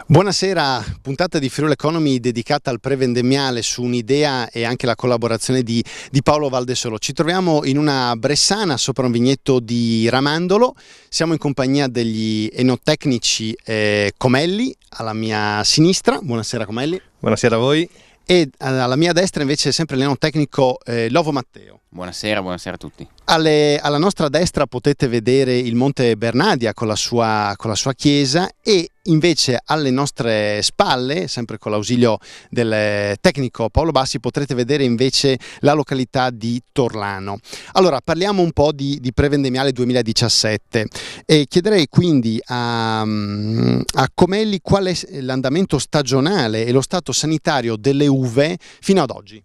Buonasera, puntata di Friuli Economy dedicata al pre-vendemmiale su un'idea e anche la collaborazione di Paolo Valdesolo. Ci troviamo in una Bressana sopra un vigneto di Ramandolo, siamo in compagnia degli enotecnici Comelli alla mia sinistra. Buonasera Comelli. Buonasera a voi. E alla mia destra invece sempre l'enotecnico Lovo Matteo. Buonasera a tutti. Alla nostra destra potete vedere il Monte Bernadia con la sua chiesa, e invece alle nostre spalle, sempre con l'ausilio del tecnico Paolo Bassi, potrete vedere invece la località di Torlano. Allora, parliamo un po' di pre-vendemmiale 2017 e chiederei quindi a Comelli qual è l'andamento stagionale e lo stato sanitario delle uve fino ad oggi.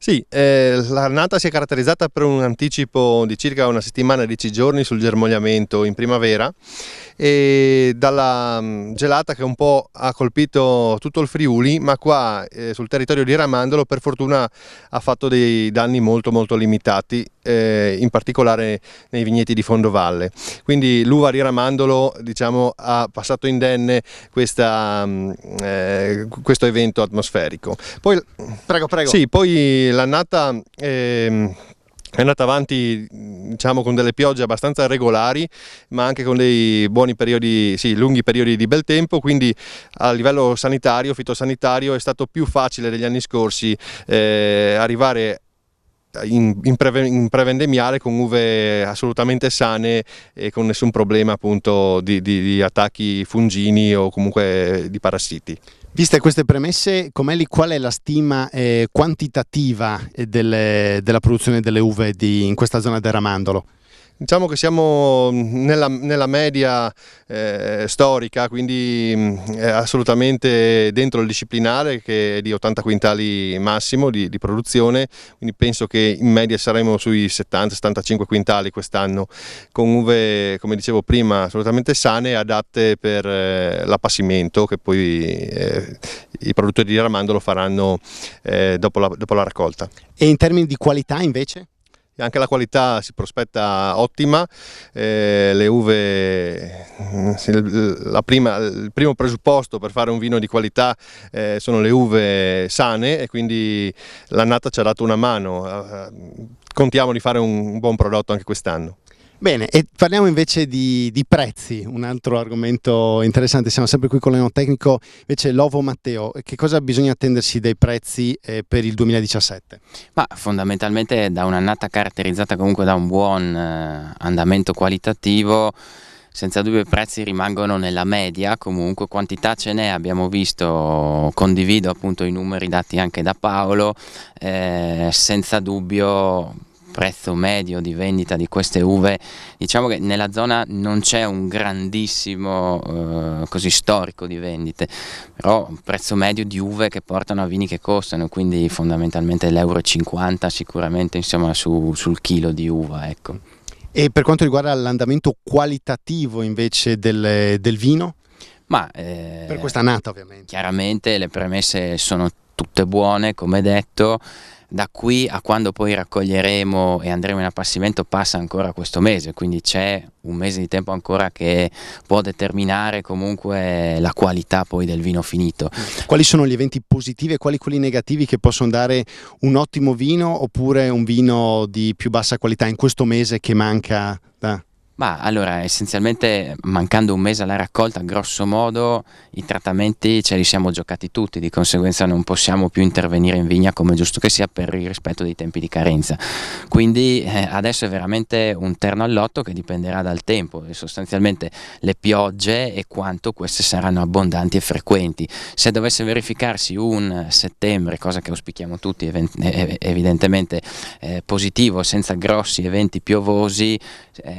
Sì, l'annata si è caratterizzata per un anticipo di circa una settimana, 10 giorni sul germogliamento in primavera, e dalla gelata che un po' ha colpito tutto il Friuli, ma qua sul territorio di Ramandolo per fortuna ha fatto dei danni molto limitati, in particolare nei vigneti di fondovalle. Quindi l'uva di Ramandolo, diciamo, ha passato indenne questo evento atmosferico. Poi, Prego. Sì, poi l'annata è andata avanti, diciamo, con delle piogge abbastanza regolari, ma anche con dei buoni periodi, lunghi periodi di bel tempo, quindi a livello sanitario, fitosanitario, è stato più facile degli anni scorsi arrivare in pre-vendemmiale con uve assolutamente sane e con nessun problema appunto di attacchi fungini o comunque di parassiti. Viste queste premesse, Comelli, qual è la stima quantitativa della produzione delle uve in questa zona del Ramandolo? Diciamo che siamo nella media storica, quindi assolutamente dentro il disciplinare, che è di 80 quintali massimo di produzione, quindi penso che in media saremo sui 70-75 quintali quest'anno, con uve, come dicevo prima, assolutamente sane e adatte per l'appassimento, che poi i produttori di Ramandolo faranno dopo la raccolta. E in termini di qualità invece? Anche la qualità si prospetta ottima, le uve, il primo presupposto per fare un vino di qualità sono le uve sane, e quindi l'annata ci ha dato una mano, contiamo di fare un buon prodotto anche quest'anno. Bene, e parliamo invece di prezzi, un altro argomento interessante. Siamo sempre qui con l'enotecnico invece Lovo Matteo. Che cosa bisogna attendersi dai prezzi per il 2017? Ma fondamentalmente da un'annata caratterizzata comunque da un buon andamento qualitativo, senza dubbio i prezzi rimangono nella media. Comunque quantità ce n'è, abbiamo visto, condivido appunto i numeri dati anche da Paolo, senza dubbio prezzo medio di vendita di queste uve, diciamo che nella zona non c'è un grandissimo così storico di vendite, però un prezzo medio di uve che portano a vini che costano, quindi fondamentalmente l'1,50 € sicuramente, insomma, sul chilo di uva, ecco. E per quanto riguarda l'andamento qualitativo invece del vino? Per questa annata ovviamente. Chiaramente le premesse sono tutte buone, come detto. Da qui a quando poi raccoglieremo e andremo in appassimento passa ancora questo mese, quindi c'è un mese di tempo ancora che può determinare comunque la qualità poi del vino finito. Quali sono gli eventi positivi e quali quelli negativi che possono dare un ottimo vino oppure un vino di più bassa qualità in questo mese che manca Ma allora, essenzialmente, mancando un mese alla raccolta, grosso modo i trattamenti ce li siamo giocati tutti, di conseguenza non possiamo più intervenire in vigna come giusto che sia per il rispetto dei tempi di carenza. Quindi adesso è veramente un terno al lotto che dipenderà dal tempo, e sostanzialmente le piogge e quanto queste saranno abbondanti e frequenti. Se dovesse verificarsi un settembre, cosa che auspichiamo tutti, evidentemente positivo, senza grossi eventi piovosi,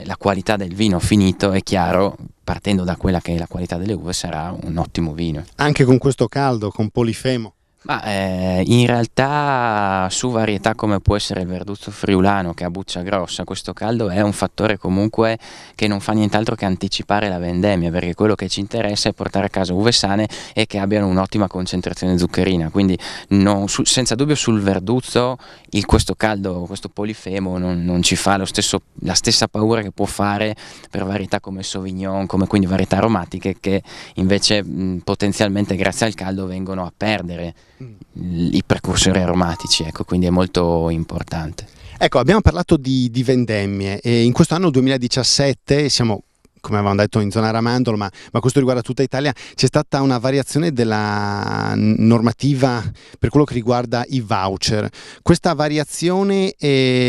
la qualità del vino finito, è chiaro, partendo da quella che è la qualità delle uve, sarà un ottimo vino. Anche con questo caldo, con Polifemo? Ma in realtà su varietà come può essere il verduzzo friulano che ha buccia grossa, questo caldo è un fattore comunque che non fa nient'altro che anticipare la vendemmia, perché quello che ci interessa è portare a casa uve sane e che abbiano un'ottima concentrazione zuccherina, quindi senza dubbio sul verduzzo questo caldo, questo polifemo non ci fa la stessa paura che può fare per varietà come Sauvignon, come quindi varietà aromatiche che invece potenzialmente grazie al caldo vengono a perdere i precursori aromatici, ecco, quindi è molto importante. Ecco, abbiamo parlato di vendemmie e in questo anno 2017 siamo, come avevamo detto, in zona Ramandolo, ma questo riguarda tutta Italia, c'è stata una variazione della normativa per quello che riguarda i voucher. Questa variazione,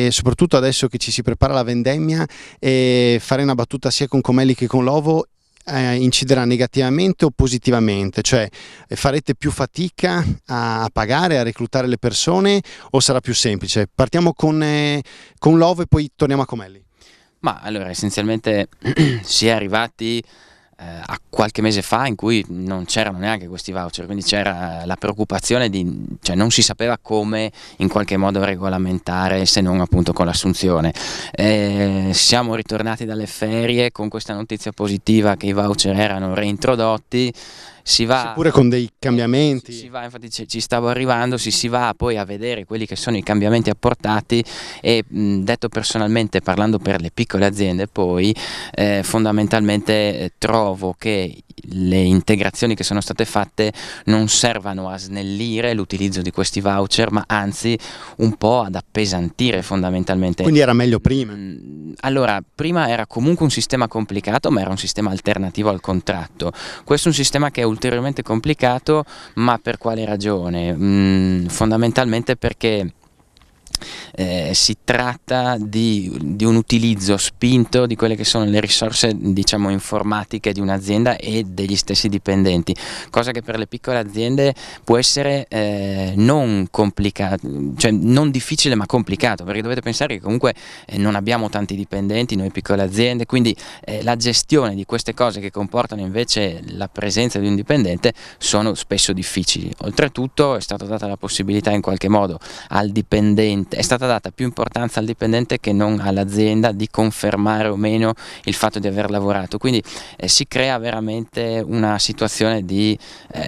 soprattutto adesso che ci si prepara la vendemmia, fare una battuta sia con Comelli che con Lovo, inciderà negativamente o positivamente? Cioè farete più fatica a pagare, a reclutare le persone o sarà più semplice? Partiamo con Lovo e poi torniamo a Comelli. Ma allora essenzialmente si è arrivati a qualche mese fa in cui non c'erano neanche questi voucher, quindi c'era la preoccupazione cioè non si sapeva come in qualche modo regolamentare se non appunto con l'assunzione. Siamo ritornati dalle ferie con questa notizia positiva che i voucher erano reintrodotti. Si va pure con dei cambiamenti. Si va, infatti ci stavo arrivando, si va poi a vedere quelli che sono i cambiamenti apportati e detto personalmente, parlando per le piccole aziende, poi fondamentalmente trovo che le integrazioni che sono state fatte non servano a snellire l'utilizzo di questi voucher, ma anzi un po' ad appesantire fondamentalmente. Quindi era meglio prima? Allora, prima era comunque un sistema complicato, ma era un sistema alternativo al contratto. Questo è un sistema che è ulteriormente complicato, ma per quale ragione? Fondamentalmente perché si tratta di un utilizzo spinto di quelle che sono le risorse, diciamo, informatiche di un'azienda e degli stessi dipendenti, cosa che per le piccole aziende può essere non complicato, cioè non difficile ma complicato, perché dovete pensare che comunque non abbiamo tanti dipendenti noi piccole aziende, quindi la gestione di queste cose che comportano invece la presenza di un dipendente sono spesso difficili. Oltretutto è stata data la possibilità in qualche modo al dipendente, è stata data più importanza al dipendente che non all'azienda di confermare o meno il fatto di aver lavorato, quindi si crea veramente una situazione di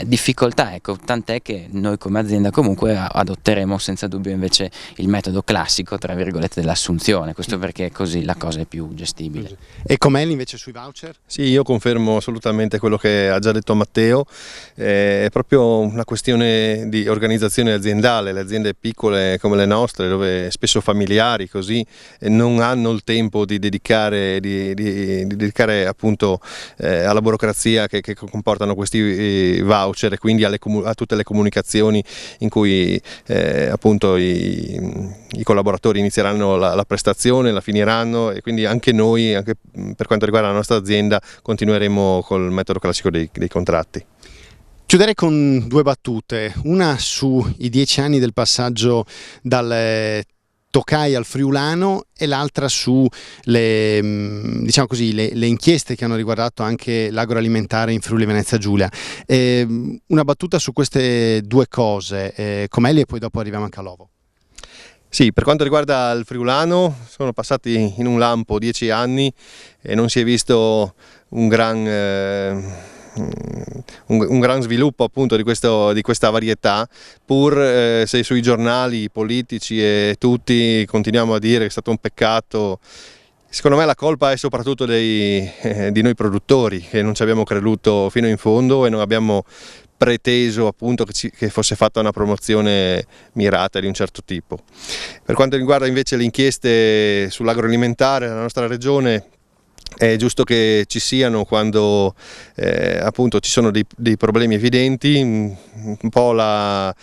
difficoltà, ecco, tant'è che noi come azienda comunque adotteremo senza dubbio invece il metodo classico tra virgolette dell'assunzione, questo perché così la cosa è più gestibile. E Comelli invece sui voucher? Sì, io confermo assolutamente quello che ha già detto Matteo, è proprio una questione di organizzazione aziendale. Le aziende piccole come le nostre, dove spesso familiari così, non hanno il tempo di dedicare appunto alla burocrazia che comportano questi voucher e quindi a tutte le comunicazioni in cui appunto i collaboratori inizieranno la prestazione, la finiranno, e quindi anche noi, anche per quanto riguarda la nostra azienda, continueremo col metodo classico dei contratti. Chiuderei con due battute, una sui 10 anni del passaggio dal Tokai al friulano e l'altra su diciamo così, le inchieste che hanno riguardato anche l'agroalimentare in Friuli Venezia Giulia. Una battuta su queste due cose, Comelli, e poi dopo arriviamo anche a Lovo. Sì, per quanto riguarda il friulano, sono passati in un lampo 10 anni e non si è visto un gran sviluppo appunto di questa varietà, pur se sui giornali politici e tutti continuiamo a dire che è stato un peccato. Secondo me la colpa è soprattutto di noi produttori, che non ci abbiamo creduto fino in fondo e non abbiamo preteso appunto che fosse fatta una promozione mirata di un certo tipo. Per quanto riguarda invece le inchieste sull'agroalimentare nella nostra regione, è giusto che ci siano quando appunto ci sono dei problemi evidenti. Un po' i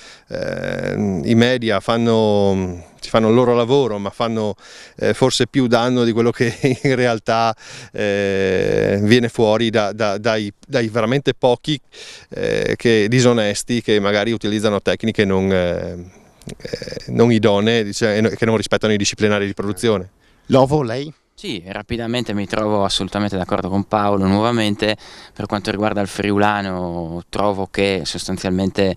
media ci fanno il loro lavoro, ma fanno forse più danno di quello che in realtà viene fuori dai veramente pochi disonesti che magari utilizzano tecniche non idonee, che non rispettano i disciplinari di produzione. Lovo, lei? Sì, rapidamente mi trovo assolutamente d'accordo con Paolo. Nuovamente, per quanto riguarda il friulano, trovo che sostanzialmente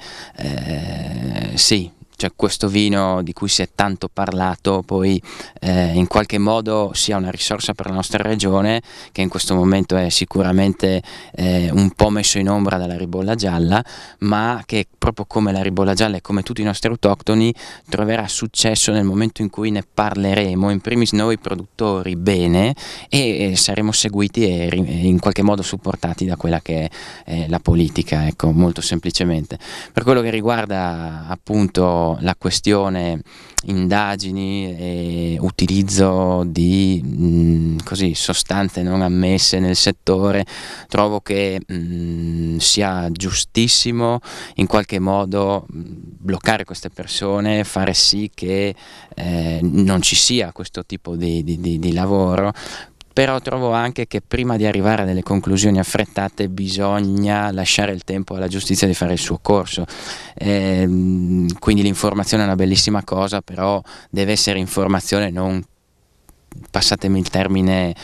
sì, cioè questo vino di cui si è tanto parlato poi in qualche modo sia una risorsa per la nostra regione, che in questo momento è sicuramente un po' messo in ombra dalla ribolla gialla, ma che proprio come la ribolla gialla e come tutti i nostri autoctoni troverà successo nel momento in cui ne parleremo, in primis noi produttori, bene, e saremo seguiti e in qualche modo supportati da quella che è la politica, ecco, molto semplicemente. Per quello che riguarda appunto la questione indagini e utilizzo di così, sostanze non ammesse nel settore, trovo che sia giustissimo in qualche modo bloccare queste persone, fare sì che non ci sia questo tipo di lavoro. Però trovo anche che prima di arrivare a delle conclusioni affrettate bisogna lasciare il tempo alla giustizia di fare il suo corso. Quindi l'informazione è una bellissima cosa, però deve essere informazione, non, passatemi il termine,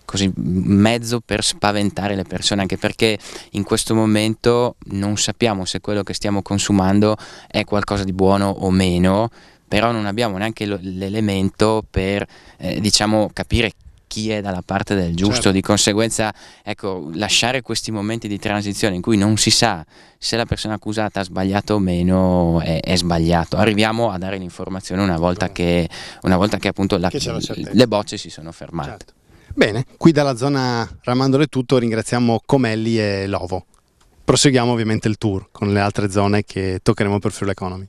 così, mezzo per spaventare le persone, anche perché in questo momento non sappiamo se quello che stiamo consumando è qualcosa di buono o meno, però non abbiamo neanche l'elemento per diciamo capire chi è dalla parte del giusto. Certo. Di conseguenza, ecco, lasciare questi momenti di transizione in cui non si sa se la persona accusata ha sbagliato o meno è sbagliato. Arriviamo a dare l'informazione una volta che appunto le bocce si sono fermate. Certo. Bene, qui dalla zona Ramandolo è tutto, ringraziamo Comelli e Lovo. Proseguiamo ovviamente il tour con le altre zone che toccheremo per Friuli Economy.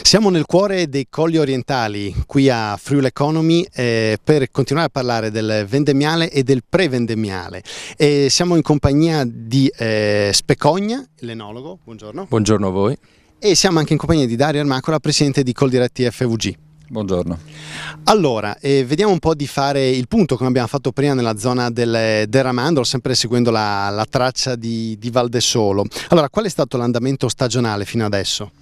Siamo nel cuore dei Colli Orientali, qui a Friuli Economy, per continuare a parlare del vendemmiale e del pre-vendemmiale. Siamo in compagnia di Specogna, l'enologo, buongiorno. Buongiorno a voi. E siamo anche in compagnia di Dario Armacola, presidente di Coldiretti FVG. Buongiorno. Allora, vediamo un po' di fare il punto come abbiamo fatto prima nella zona del Ramandolo, sempre seguendo la traccia di Valdesolo. Allora, qual è stato l'andamento stagionale fino adesso?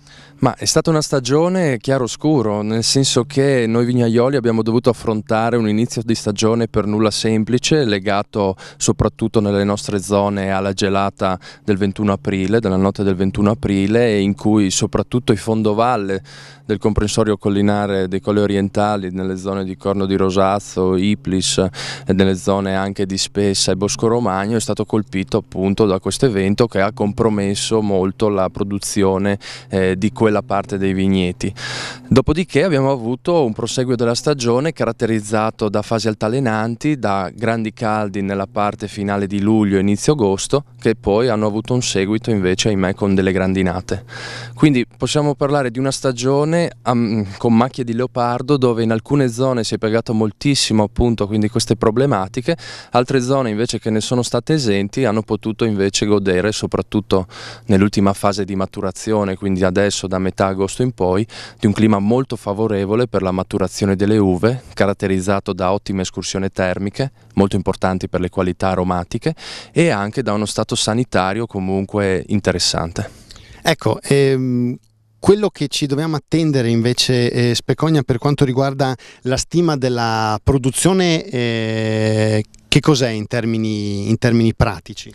Ma è stata una stagione chiaro-scuro, nel senso che noi vignaioli abbiamo dovuto affrontare un inizio di stagione per nulla semplice, legato soprattutto nelle nostre zone alla gelata del 21 aprile, della notte del 21 aprile, in cui soprattutto i fondovalle del comprensorio collinare dei Colli Orientali, nelle zone di Corno di Rosazzo, Iplis e nelle zone anche di Spessa e Bosco Romagno, è stato colpito appunto da questo evento che ha compromesso molto la produzione di quella parte dei vigneti. Dopodiché abbiamo avuto un proseguio della stagione caratterizzato da fasi altalenanti, da grandi caldi nella parte finale di luglio e inizio agosto, che poi hanno avuto un seguito invece, ahimè, con delle grandinate. Quindi possiamo parlare di una stagione con macchie di leopardo, dove in alcune zone si è piegato moltissimo appunto quindi queste problematiche, altre zone invece che ne sono state esenti hanno potuto invece godere, soprattutto nell'ultima fase di maturazione, quindi adesso da metà agosto in poi, di un clima molto favorevole per la maturazione delle uve, caratterizzato da ottime escursioni termiche, molto importanti per le qualità aromatiche, e anche da uno stato sanitario comunque interessante. Ecco, quello che ci dobbiamo attendere invece, Specogna, per quanto riguarda la stima della produzione, che cos'è in termini pratici?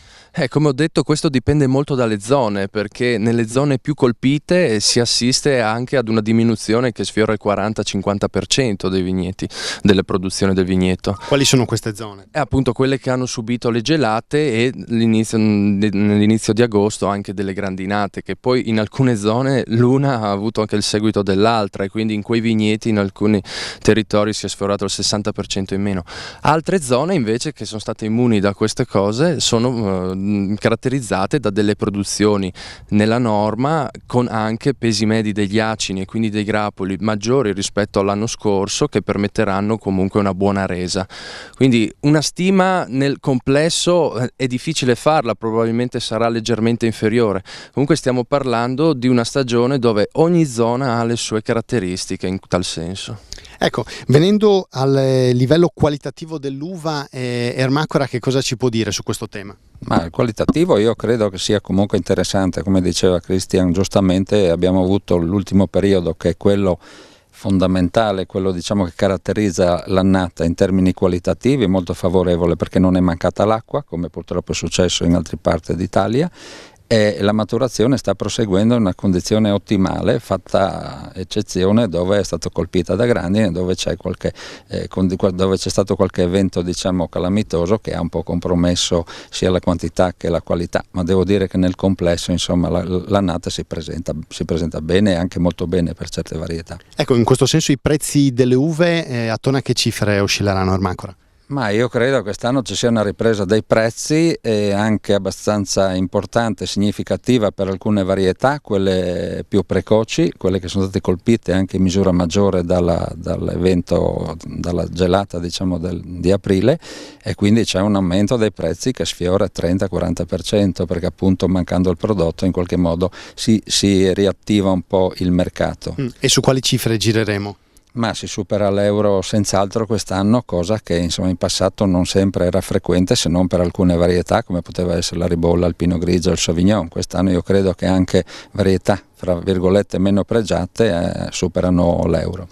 Come ho detto, questo dipende molto dalle zone, perché nelle zone più colpite si assiste anche ad una diminuzione che sfiora il 40-50% dei vigneti, delle produzioni del vigneto. Quali sono queste zone? Appunto quelle che hanno subito le gelate e nell'inizio di agosto anche delle grandinate, che poi in alcune zone l'una ha avuto anche il seguito dell'altra, e quindi in quei vigneti in alcuni territori si è sfiorato il 60% in meno. Altre zone invece che sono state immuni da queste cose sono caratterizzate da delle produzioni nella norma, con anche pesi medi degli acini e quindi dei grappoli maggiori rispetto all'anno scorso, che permetteranno comunque una buona resa. Quindi una stima nel complesso è difficile farla, probabilmente sarà leggermente inferiore. Comunque stiamo parlando di una stagione dove ogni zona ha le sue caratteristiche in tal senso. Ecco, venendo al livello qualitativo dell'uva, Ermacora che cosa ci può dire su questo tema? Ma il qualitativo io credo che sia comunque interessante, come diceva Christian giustamente, abbiamo avuto l'ultimo periodo che è quello fondamentale, quello diciamo che caratterizza l'annata in termini qualitativi, molto favorevole perché non è mancata l'acqua, come purtroppo è successo in altre parti d'Italia, e la maturazione sta proseguendo in una condizione ottimale, fatta eccezione dove è stata colpita da grandine, dove c'è stato qualche evento diciamo calamitoso che ha un po' compromesso sia la quantità che la qualità, ma devo dire che nel complesso insomma l'annata si presenta bene e anche molto bene per certe varietà. Ecco, in questo senso i prezzi delle uve attorno a che cifre oscilleranno, Ermacora? Ma io credo che quest'anno ci sia una ripresa dei prezzi e anche abbastanza importante, significativa per alcune varietà, quelle più precoci, quelle che sono state colpite anche in misura maggiore dall'evento, dalla gelata diciamo di aprile, e quindi c'è un aumento dei prezzi che sfiora il 30-40%, perché appunto mancando il prodotto in qualche modo si riattiva un po' il mercato. E su quali cifre gireremo? Ma si supera l'euro senz'altro quest'anno, cosa che insomma in passato non sempre era frequente, se non per alcune varietà come poteva essere la ribolla, il pinot grigio, il sauvignon. Quest'anno io credo che anche varietà fra virgolette meno pregiate superano l'euro.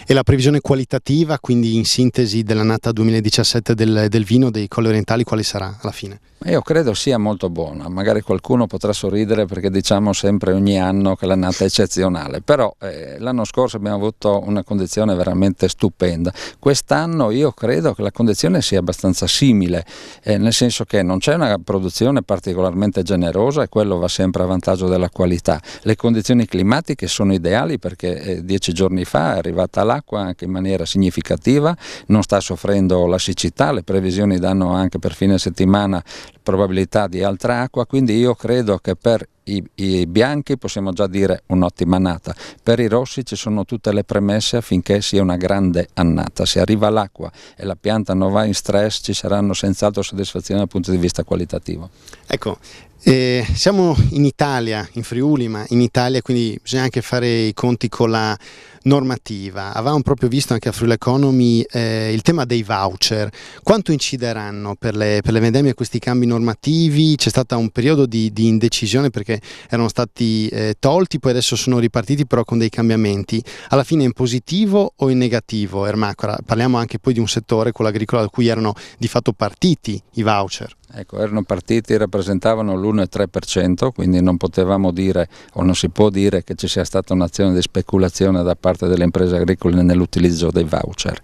E la previsione qualitativa, quindi in sintesi dell'annata 2017 del vino dei Colli Orientali, quale sarà alla fine? Io credo sia molto buona, magari qualcuno potrà sorridere perché diciamo sempre ogni anno che l'annata è eccezionale, però l'anno scorso abbiamo avuto una condizione veramente stupenda. Quest'anno io credo che la condizione sia abbastanza simile, nel senso che non c'è una produzione particolarmente generosa e quello va sempre a vantaggio della qualità. Le condizioni climatiche sono ideali perché 10 giorni fa è arrivata l'acqua anche in maniera significativa, non sta soffrendo la siccità, le previsioni danno anche per fine settimana probabilità di altra acqua, quindi io credo che per i bianchi possiamo già dire un'ottima annata, per i rossi ci sono tutte le premesse affinché sia una grande annata. Se arriva l'acqua e la pianta non va in stress ci saranno senz'altro soddisfazioni dal punto di vista qualitativo. Ecco, siamo in Italia, in Friuli, ma in Italia, quindi bisogna anche fare i conti con la normativa. Avevamo proprio visto anche a Friuli Economy il tema dei voucher. Quanto incideranno per le vendemmie questi cambi normativi? C'è stato un periodo di indecisione perché erano stati tolti, poi adesso sono ripartiti però con dei cambiamenti. Alla fine in positivo o in negativo, Ermacora? Parliamo anche poi di un settore, quello agricolo, da cui erano di fatto partiti i voucher. Ecco, erano partiti, rappresentavano l'1,3%, quindi non potevamo dire o non si può dire che ci sia stata un'azione di speculazione da parte delle imprese agricole nell'utilizzo dei voucher.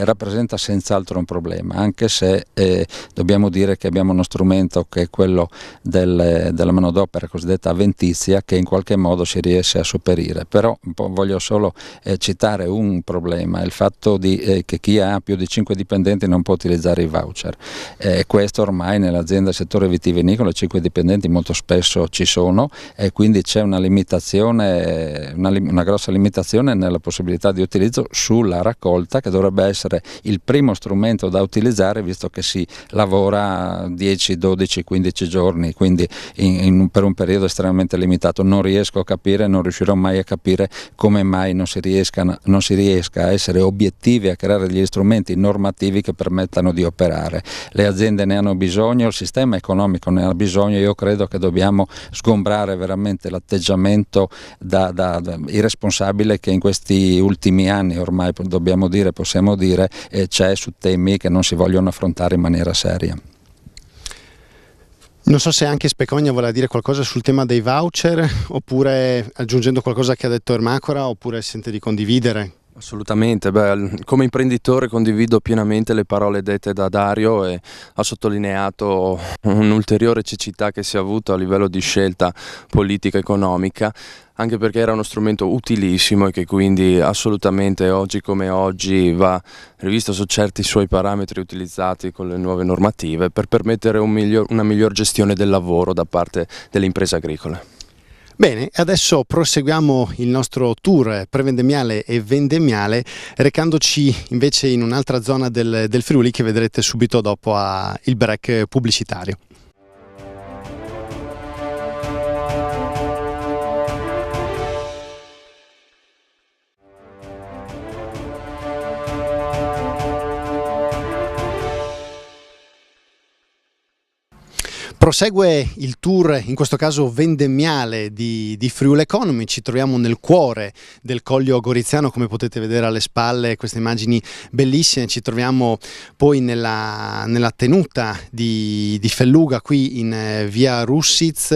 Rappresenta senz'altro un problema, anche se dobbiamo dire che abbiamo uno strumento che è quello della manodopera cosiddetta avventizia, che in qualche modo si riesce a sopperire. Però voglio solo citare un problema, il fatto che chi ha più di 5 dipendenti non può utilizzare i voucher. Questo ormai nell'azienda del settore vitivinicolo 5 dipendenti molto spesso ci sono e quindi c'è una limitazione, una grossa limitazione nella possibilità di utilizzo sulla raccolta, che dovrebbe essere il primo strumento da utilizzare visto che si lavora 10, 12, 15 giorni, quindi per un periodo estremamente limitato. Non riesco a capire, non riuscirò mai a capire come mai non si riesca a essere obiettivi, a creare degli strumenti normativi che permettano di operare. Le aziende ne hanno bisogno, il sistema economico ne ha bisogno. Io credo che dobbiamo sgombrare veramente l'atteggiamento da irresponsabile che in questi ultimi anni ormai possiamo dire c'è su temi che non si vogliono affrontare in maniera seria. Non so se anche Specogna voleva dire qualcosa sul tema dei voucher, oppure aggiungendo qualcosa che ha detto Ermacora, oppure sente di condividere. Assolutamente, come imprenditore condivido pienamente le parole dette da Dario e ha sottolineato un'ulteriore cecità che si è avuto a livello di scelta politica economica, anche perché era uno strumento utilissimo e che quindi assolutamente oggi come oggi va rivisto su certi suoi parametri utilizzati con le nuove normative per permettere una miglior gestione del lavoro da parte delle imprese agricole. Bene, adesso proseguiamo il nostro tour prevendemmiale e vendemmiale recandoci invece in un'altra zona del Friuli che vedrete subito dopo il break pubblicitario. Prosegue il tour, in questo caso vendemmiale di Friuli Economy. Ci troviamo nel cuore del Coglio Goriziano, come potete vedere alle spalle queste immagini bellissime. Ci troviamo poi nella tenuta di Felluga, qui in via Russiz,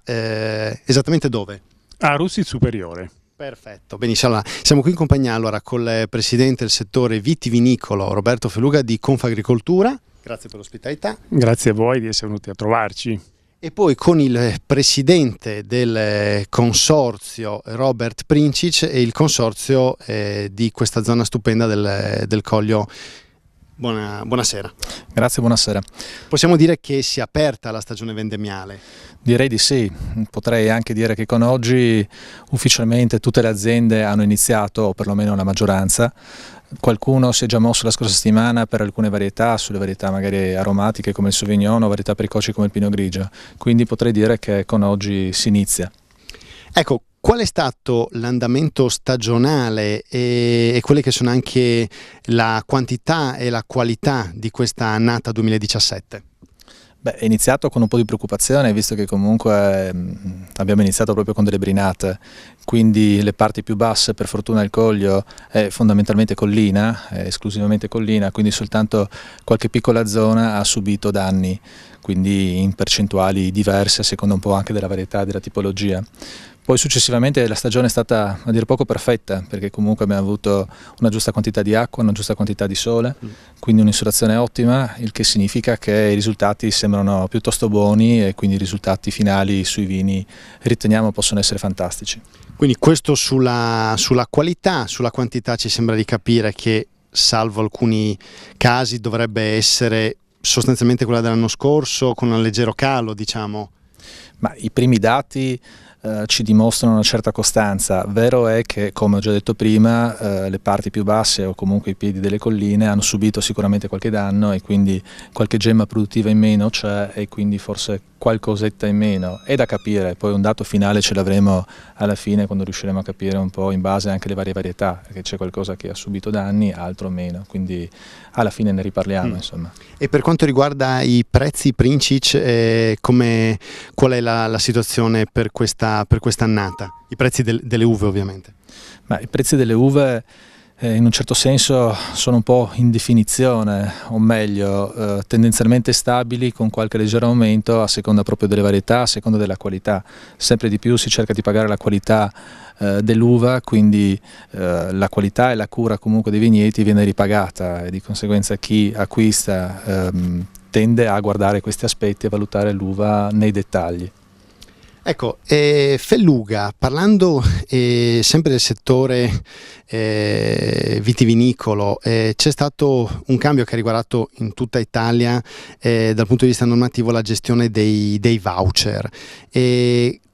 esattamente dove? A Russiz Superiore. Perfetto, benissimo. Allora, siamo qui in compagnia col presidente del settore vitivinicolo Roberto Felluga di Confagricoltura. Grazie per l'ospitalità. Grazie a voi di essere venuti a trovarci. E poi con il presidente del consorzio Robert Princic e il consorzio di questa zona stupenda del Coglio. Buonasera. Grazie, buonasera. Possiamo dire che si è aperta la stagione vendemmiale? Direi di sì, potrei anche dire che con oggi ufficialmente tutte le aziende hanno iniziato, o perlomeno la maggioranza. Qualcuno si è già mosso la scorsa settimana per alcune varietà, sulle varietà magari aromatiche come il Sauvignon o varietà precoci come il Pinot Grigio, quindi potrei dire che con oggi si inizia. Ecco, qual è stato l'andamento stagionale e quelle che sono anche la quantità e la qualità di questa annata 2017? Beh, è iniziato con un po' di preoccupazione, visto che comunque abbiamo iniziato proprio con delle brinate, quindi le parti più basse, per fortuna il Coglio è fondamentalmente collina, è esclusivamente collina, quindi soltanto qualche piccola zona ha subito danni, quindi in percentuali diverse a seconda un po' anche della varietà e della tipologia. Poi successivamente la stagione è stata a dir poco perfetta, perché comunque abbiamo avuto una giusta quantità di acqua, una giusta quantità di sole, quindi un'insolazione ottima, il che significa che i risultati sembrano piuttosto buoni e quindi i risultati finali sui vini riteniamo possono essere fantastici. Quindi questo sulla qualità, sulla quantità ci sembra di capire che, salvo alcuni casi, dovrebbe essere sostanzialmente quella dell'anno scorso, con un leggero calo, diciamo. Ma i primi dati ci dimostrano una certa costanza. Vero è che, come ho già detto prima, le parti più basse o comunque i piedi delle colline hanno subito sicuramente qualche danno e quindi qualche gemma produttiva in meno c'è e quindi forse qualcosetta in meno. È da capire, poi un dato finale ce l'avremo alla fine quando riusciremo a capire un po' in base anche alle varie varietà, perché c'è qualcosa che ha subito danni, altro meno, quindi alla fine ne riparliamo. Insomma. E per quanto riguarda i prezzi Princic, qual è la situazione per questa annata? I prezzi delle uve ovviamente. Ma i prezzi delle uve in un certo senso sono un po' in definizione, o meglio tendenzialmente stabili con qualche leggero aumento a seconda proprio delle varietà, a seconda della qualità. Sempre di più si cerca di pagare la qualità dell'uva, quindi la qualità e la cura comunque dei vigneti viene ripagata e di conseguenza chi acquista tende a guardare questi aspetti e a valutare l'uva nei dettagli. Ecco, Felluga, parlando sempre del settore vitivinicolo, c'è stato un cambio che ha riguardato in tutta Italia dal punto di vista normativo la gestione dei voucher.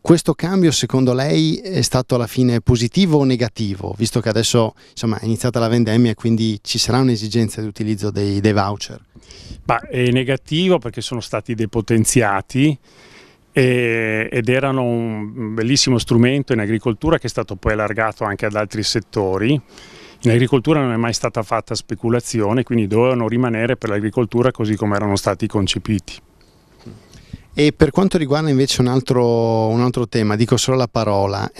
Questo cambio secondo lei è stato alla fine positivo o negativo, visto che adesso insomma, è iniziata la vendemmia e quindi ci sarà un'esigenza di utilizzo dei voucher? È negativo perché sono stati depotenziati ed erano un bellissimo strumento in agricoltura che è stato poi allargato anche ad altri settori. In agricoltura non è mai stata fatta speculazione, quindi dovevano rimanere per l'agricoltura così come erano stati concepiti. E per quanto riguarda invece un altro tema, dico solo la parola,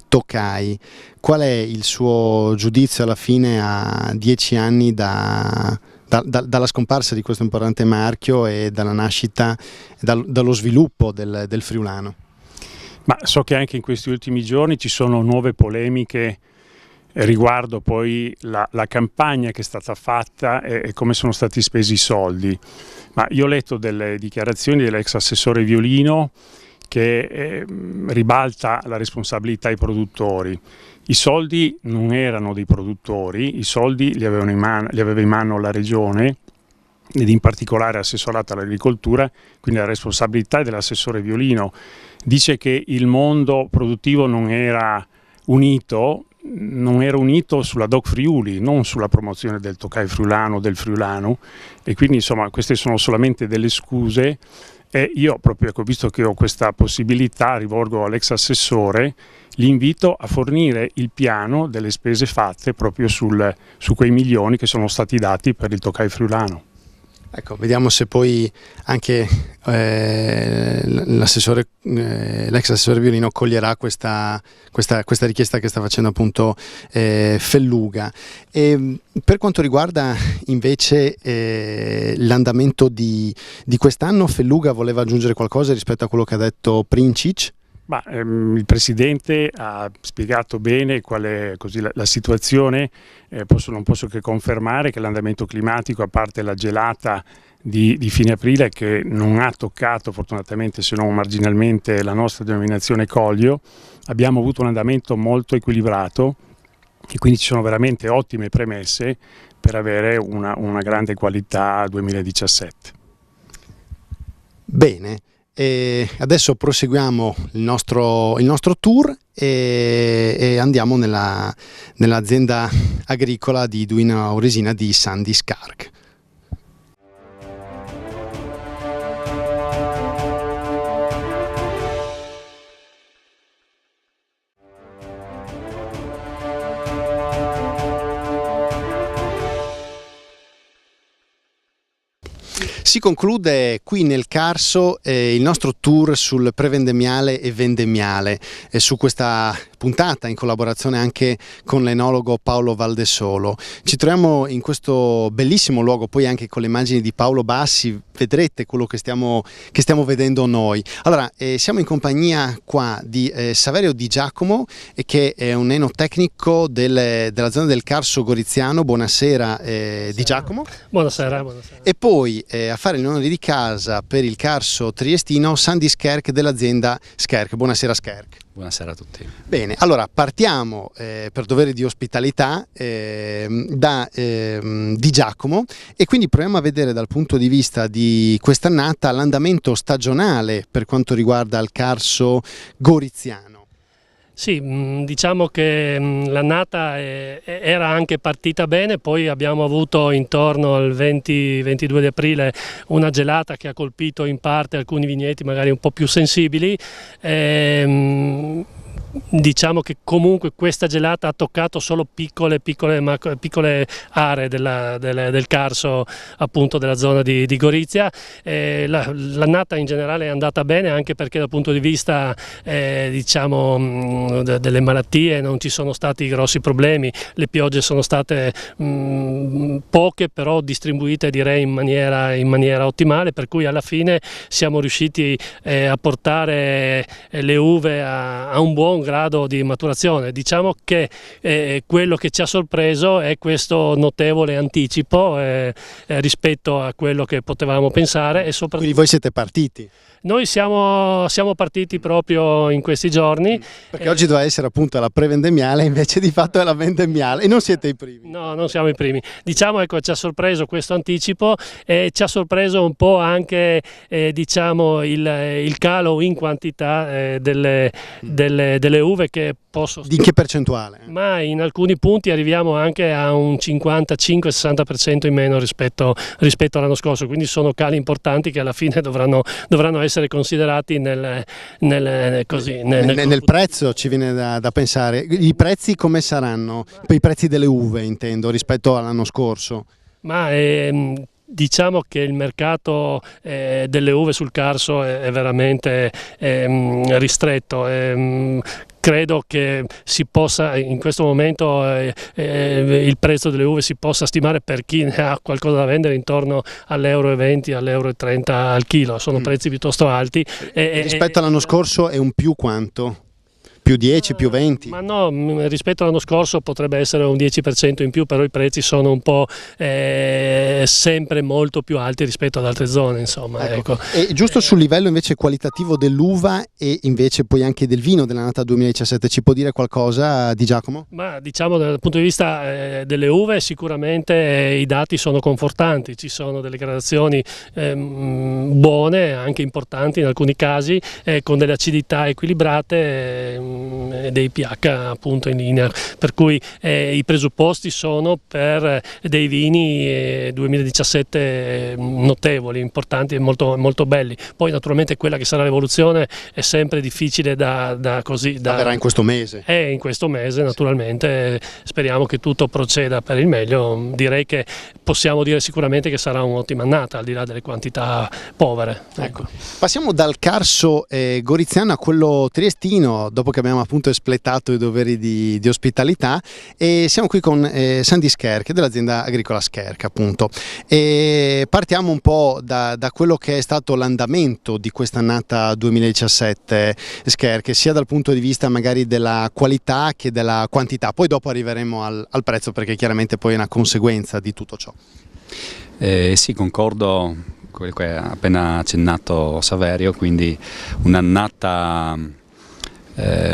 Tokai, qual è il suo giudizio alla fine a 10 anni dalla scomparsa di questo importante marchio e dalla nascita, dallo sviluppo del friulano? Ma so che anche in questi ultimi giorni ci sono nuove polemiche riguardo poi la campagna che è stata fatta e come sono stati spesi i soldi. Ma io ho letto delle dichiarazioni dell'ex assessore Violino che ribalta la responsabilità ai produttori. I soldi non erano dei produttori, i soldi li aveva in mano la regione ed in particolare assessorato all'agricoltura, quindi la responsabilità è dell'assessore Violino. Dice che il mondo produttivo non era unito sulla DOC Friuli, non sulla promozione del Tokai friulano, del friulano, e quindi insomma queste sono solamente delle scuse. E io proprio, visto che ho questa possibilità, rivolgo all'ex assessore l'invito a fornire il piano delle spese fatte proprio su quei milioni che sono stati dati per il Tokai friulano. Ecco, vediamo se poi anche l'ex assessore Violino coglierà questa richiesta che sta facendo appunto Felluga. E per quanto riguarda invece l'andamento di quest'anno, Felluga voleva aggiungere qualcosa rispetto a quello che ha detto Princic? Il Presidente ha spiegato bene qual è la situazione, non posso che confermare che l'andamento climatico, a parte la gelata di fine aprile che non ha toccato fortunatamente se non marginalmente la nostra denominazione Collio, abbiamo avuto un andamento molto equilibrato e quindi ci sono veramente ottime premesse per avere una grande qualità 2017. Bene. E adesso proseguiamo il nostro tour e andiamo nell'azienda agricola di Duino Auresina di Sandy Scark. Si conclude qui nel Carso il nostro tour sul prevendemmiale e vendemmiale su questa puntata in collaborazione anche con l'enologo Paolo Valdesolo. Ci troviamo in questo bellissimo luogo, poi anche con le immagini di Paolo Bassi vedrete quello che stiamo vedendo noi. Allora, siamo in compagnia qua di Saverio Di Giacomo, che è un enotecnico della zona del Carso Goriziano. Buonasera Di Giacomo. Buonasera. E poi a fare il nome di casa per il Carso Triestino Sandy Scherk dell'azienda Scherk. Buonasera Scherk. Buonasera a tutti. Bene, allora partiamo per dovere di ospitalità da Di Giacomo e quindi proviamo a vedere dal punto di vista di quest'annata l'andamento stagionale per quanto riguarda il Carso Goriziano. Sì, diciamo che l'annata era anche partita bene, poi abbiamo avuto intorno al 20-22 di aprile una gelata che ha colpito in parte alcuni vigneti magari un po' più sensibili. Diciamo che comunque questa gelata ha toccato solo piccole aree del Carso, appunto della zona di Gorizia. L'annata in generale è andata bene anche perché dal punto di vista diciamo delle malattie non ci sono stati grossi problemi, le piogge sono state poche però distribuite direi in maniera ottimale, per cui alla fine siamo riusciti a portare le uve a un buon grado di maturazione. Diciamo che quello che ci ha sorpreso è questo notevole anticipo rispetto a quello che potevamo pensare e soprattutto. Quindi voi siete partiti? Noi siamo partiti proprio in questi giorni. Perché oggi doveva essere appunto la prevendemmiale, invece di fatto è la vendemmiale e non siete i primi. No, non siamo i primi. Diciamo ecco, ci ha sorpreso questo anticipo e ci ha sorpreso un po' anche diciamo il calo in quantità delle uve che posso... Di che percentuale? Ma in alcuni punti arriviamo anche a un 55-60% in meno rispetto all'anno scorso, quindi sono cali importanti che alla fine dovranno essere considerati nel prezzo. Ci viene da pensare. I prezzi come saranno? I prezzi delle uve intendo rispetto all'anno scorso? Ma diciamo che il mercato delle uve sul Carso è veramente ristretto. Credo che si possa in questo momento il prezzo delle uve si possa stimare per chi ne ha qualcosa da vendere intorno all'euro,20 all'euro,30 al chilo, sono prezzi piuttosto alti. Rispetto all'anno scorso è un più quanto? Più 10, più 20? Ma no, rispetto all'anno scorso potrebbe essere un 10% in più, però i prezzi sono un po' sempre molto più alti rispetto ad altre zone, insomma. Ecco. E giusto sul livello invece qualitativo dell'uva e invece poi anche del vino dell'annata 2017, ci può dire qualcosa Di Giacomo? Ma diciamo dal punto di vista delle uve sicuramente i dati sono confortanti, ci sono delle gradazioni buone, anche importanti in alcuni casi, con delle acidità equilibrate. dei pH appunto in linea, per cui i presupposti sono per dei vini 2017 notevoli, importanti e molto, molto belli. Poi naturalmente quella che sarà l'evoluzione è sempre difficile da avverrà in questo mese. In questo mese naturalmente, speriamo che tutto proceda per il meglio. Direi che possiamo dire sicuramente che sarà un'ottima annata, al di là delle quantità povere. Ecco. Passiamo dal Carso goriziano a quello triestino, dopo che abbiamo appunto espletato i doveri di ospitalità, e siamo qui con Sandy Scherk dell'azienda agricola Scherk, appunto. E partiamo un po' da quello che è stato l'andamento di questa annata 2017 Scherk, sia dal punto di vista magari della qualità che della quantità. Poi dopo arriveremo al prezzo, perché chiaramente poi è una conseguenza di tutto ciò. Sì, concordo con quello che ha appena accennato Saverio, quindi un'annata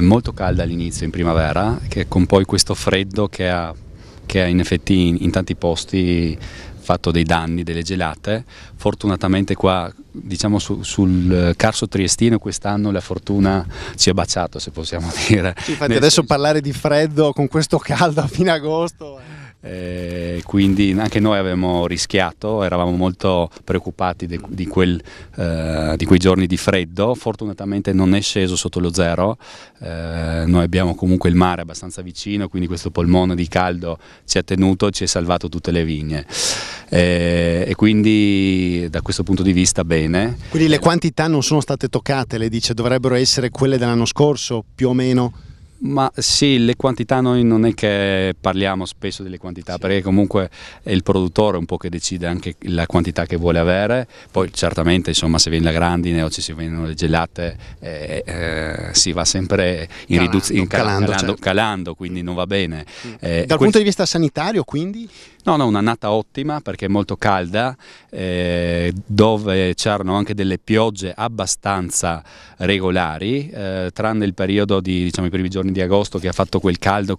molto calda all'inizio in primavera, che con poi questo freddo che ha in effetti in tanti posti fatto dei danni, delle gelate. Fortunatamente qua, diciamo sul Carso triestino, quest'anno la fortuna ci è baciato, se possiamo dire. Sì, infatti adesso parlare di freddo con questo caldo a fine agosto... Quindi anche noi avevamo rischiato, eravamo molto preoccupati di quei giorni di freddo. Fortunatamente non è sceso sotto lo zero, noi abbiamo comunque il mare abbastanza vicino, quindi questo polmone di caldo ci ha tenuto, ci ha salvato tutte le vigne, e quindi da questo punto di vista bene. Quindi le quantità non sono state toccate, le dice, dovrebbero essere quelle dell'anno scorso più o meno? Ma sì, le quantità, noi non è che parliamo spesso delle quantità, sì, perché comunque è il produttore un po' che decide anche la quantità che vuole avere. Poi certamente, insomma, se viene la grandine o se vengono le gelate, si va sempre in riduzione, calando, quindi non va bene. Dal punto di vista sanitario, quindi? No, un'annata ottima, perché è molto calda, dove c'erano anche delle piogge abbastanza regolari, tranne il periodo i primi giorni di agosto, che ha fatto quel caldo,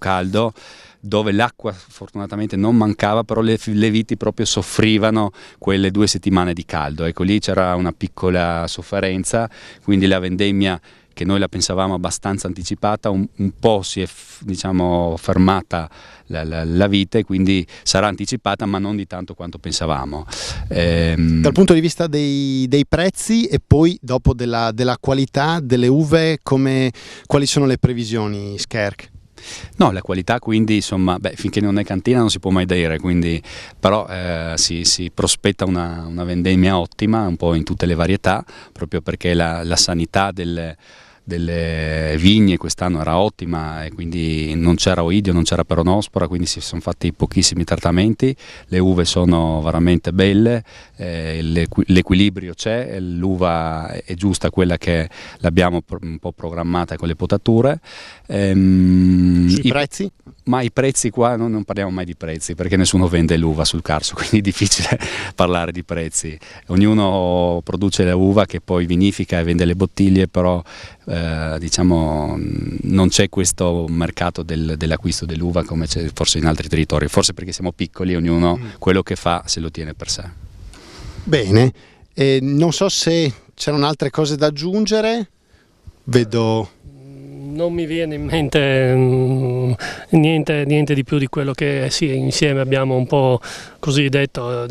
dove l'acqua fortunatamente non mancava, però le viti proprio soffrivano quelle 2 settimane di caldo. Ecco, lì c'era una piccola sofferenza, quindi la vendemmia, che noi la pensavamo abbastanza anticipata, un po' si è fermata la vite, quindi sarà anticipata, ma non di tanto quanto pensavamo. Dal punto di vista dei prezzi e poi dopo della qualità delle uve, quali sono le previsioni, Scherk? No, la qualità, quindi insomma, finché non è cantina non si può mai dire, quindi, però si prospetta una vendemmia ottima un po' in tutte le varietà, proprio perché la sanità delle vigne quest'anno era ottima, e quindi non c'era oidio, non c'era peronospora, quindi si sono fatti pochissimi trattamenti, le uve sono veramente belle, l'equilibrio c'è, l'uva è giusta, quella che l'abbiamo un po' programmata con le potature. Sui prezzi? Ma i prezzi qua non parliamo mai di prezzi, perché nessuno vende l'uva sul Carso, quindi è difficile parlare di prezzi. Ognuno produce la uva che poi vinifica e vende le bottiglie, però non c'è questo mercato dell'acquisto dell'uva come c'è forse in altri territori, forse perché siamo piccoli, ognuno quello che fa se lo tiene per sé. Bene, non so se c'erano altre cose da aggiungere, vedo... Non mi viene in mente niente di più di quello che sì, insieme abbiamo un po' così detto.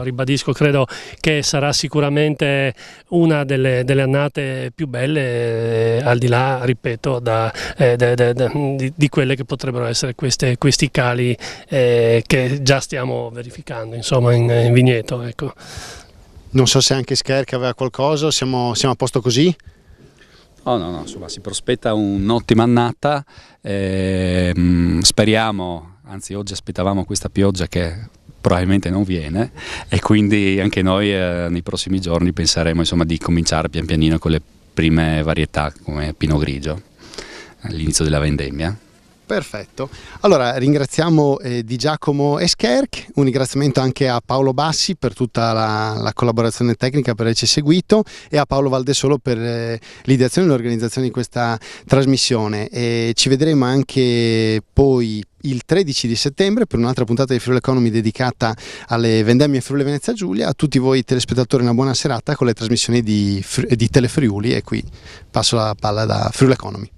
Ribadisco, credo che sarà sicuramente una delle annate più belle, al di là, ripeto, di quelle che potrebbero essere questi cali che già stiamo verificando, insomma, in vigneto. Ecco. Non so se anche Scherk aveva qualcosa, siamo a posto così? Oh, no, insomma, si prospetta un'ottima annata, speriamo, anzi oggi aspettavamo questa pioggia che probabilmente non viene, e quindi anche noi nei prossimi giorni penseremo, insomma, di cominciare pian pianino con le prime varietà come Pinot Grigio all'inizio della vendemmia. Perfetto, allora ringraziamo Di Giacomo Escherch, un ringraziamento anche a Paolo Bassi per tutta la collaborazione tecnica, per averci seguito, e a Paolo Valdesolo per l'ideazione e l'organizzazione di questa trasmissione. E ci vedremo anche poi il 13 di settembre per un'altra puntata di Friuli Economy dedicata alle vendemmie Friuli Venezia Giulia. A tutti voi telespettatori una buona serata con le trasmissioni di Telefriuli, e qui passo la palla da Friuli Economy.